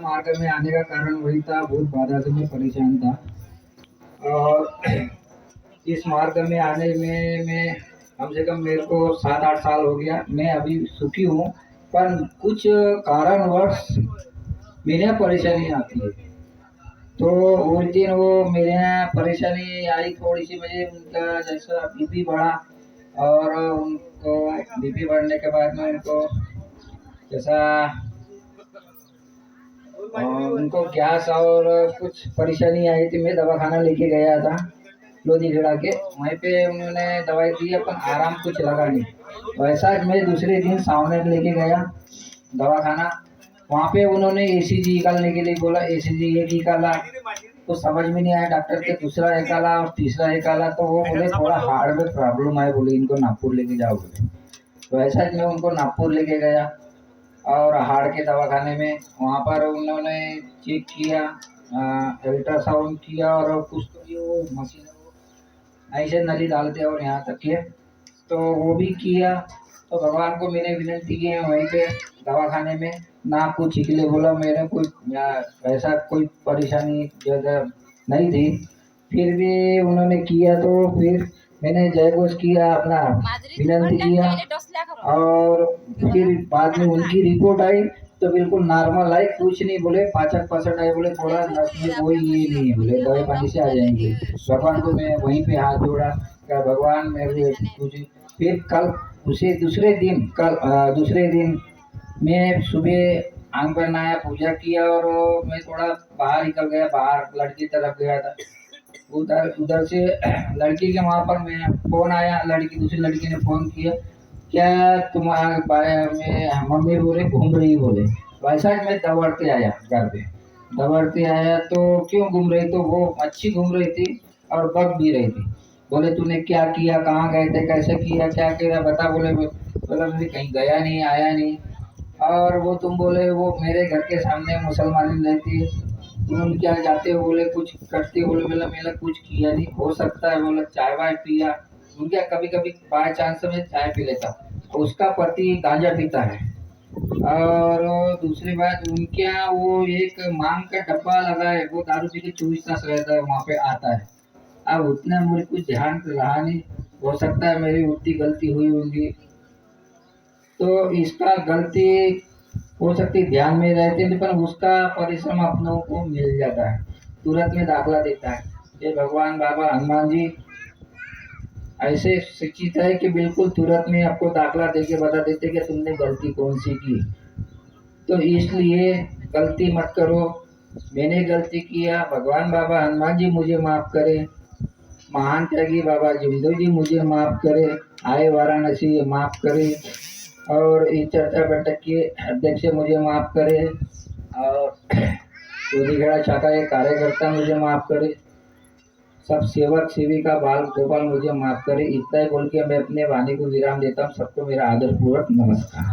मार्ग में आने का कारण वही था, बहुत बाधा से मैं परेशान था। और इस मार्ग में आने में मैं कम से कम मेरे को 7-8 साल हो गया। मैं अभी सुखी हूँ, पर कुछ कारणवश मेरे परेशानी आती है। तो उस दिन वो मेरे यहाँ परेशानी आई थोड़ी सी, मुझे उनका जैसा बीपी बढ़ा। और उनको बीपी बढ़ने के बाद में उनको जैसा उनको गैस और कुछ परेशानी आई थी। मैं दवाखाना लेके गया था लोधी खेड़ा के, वहीं पे उन्होंने दवाई दी, अपन आराम कुछ लगा नहीं। वैसा मैं दूसरे दिन सावनेर लेके गया दवाखाना। वहाँ पे उन्होंने ईसीजी निकालने के लिए बोला। ईसीजी एक निकाला, कुछ समझ में नहीं आया। डॉक्टर के दूसरा निकाला और तीसरा निकाला, तो वो बोले थोड़ा हार्ट में प्रॉब्लम है, बोले इनको नागपुर लेके जाओ बोले। तो ऐसा मैं उनको नागपुर लेके गया और हार्ट के दवाखाने में। वहाँ पर उन्होंने चेक किया, अल्ट्रासाउंड किया और कुछ तो ये मशीन ऐसे नली डालते हैं और यहाँ तक के, तो वो भी किया। तो भगवान को मैंने विनती की है वहीं पे दवाखाने में, ना कुछ निकले। बोला मेरे कोई ऐसा कोई परेशानी ज़्यादा नहीं थी। फिर भी उन्होंने किया, तो फिर मैंने जय घोष किया, अपना विनती किया। और फिर बाद में उनकी रिपोर्ट आई तो बिल्कुल नॉर्मल आई, कुछ नहीं बोले। 65% आई, बोले थोड़ा नस में कोई ये नहीं है, बोले दवाई पानी से आ जाएंगे। भगवान को मैं वहीं पे हाथ जोड़ा, क्या भगवान मेरे कुछ। फिर कल उसे दूसरे दिन मैं सुबह आंग बनाया, पूजा किया और मैं थोड़ा बाहर निकल गया, बाहर लड़की तरफ गया था। उधर उधर से लड़की के वहाँ पर मैं फोन आया, दूसरी लड़की ने फोन किया, क्या तुम्हारे बारे में मम्मी बोले घूम रही बोले। वैसा मैं दौड़ते आया घर पे, दौड़ते आया तो क्यों घूम रही, तो वो अच्छी घूम रही थी और बग भी रही थी। बोले तूने क्या किया, कहाँ गए थे, कैसे किया, क्या किया बता। बोला मैं कहीं गया नहीं, आया नहीं। और वो तुम बोले वो मेरे घर के सामने मुसलमान रहती है, तुम क्या जाते हो, बोले कुछ करते हो, बोले बोला मैंने कुछ किया नहीं। हो सकता है बोला चाय वाय पिया, उनका कभी कभी बाय चांस में चाय पी लेता। उसका पति गांजा पीता है। और दूसरी बात उनके यहाँ वो एक मांग का डब्बा लगा है, वो दारू पी के 24 तास रहता है, वहाँ पे आता है। अब उतना मुझे कुछ ध्यान रहा नहीं, हो सकता है मेरी उतनी गलती हुई होगी। तो इसका गलती हो सकती ध्यान में रहते हैं, पर उसका परिश्रम अपनों को मिल जाता है, तुरंत में दाखला देता है। ये भगवान बाबा हनुमान जी ऐसे शिक्षित है कि बिल्कुल तुरंत में आपको दाखला दे के बता देते कि तुमने गलती कौन सी की। तो इसलिए गलती मत करो। मैंने गलती किया, भगवान बाबा हनुमान जी मुझे माफ करे, महान त्यागी बाबा जिंदू जी मुझे माफ करे, आए वाराणसी माफ करे, और इस चर्चा बैठक के अध्यक्ष मुझे माफ करे, और लोधीखेड़ा शाखा के कार्यकर्ता मुझे माफ करे, सब सेवक सेविका बाल गोपाल मुझे माफ करे। इतना ही बोल के मैं अपने वाणी को विराम देता हूँ। सबको मेरा आदरपूर्वक नमस्कार।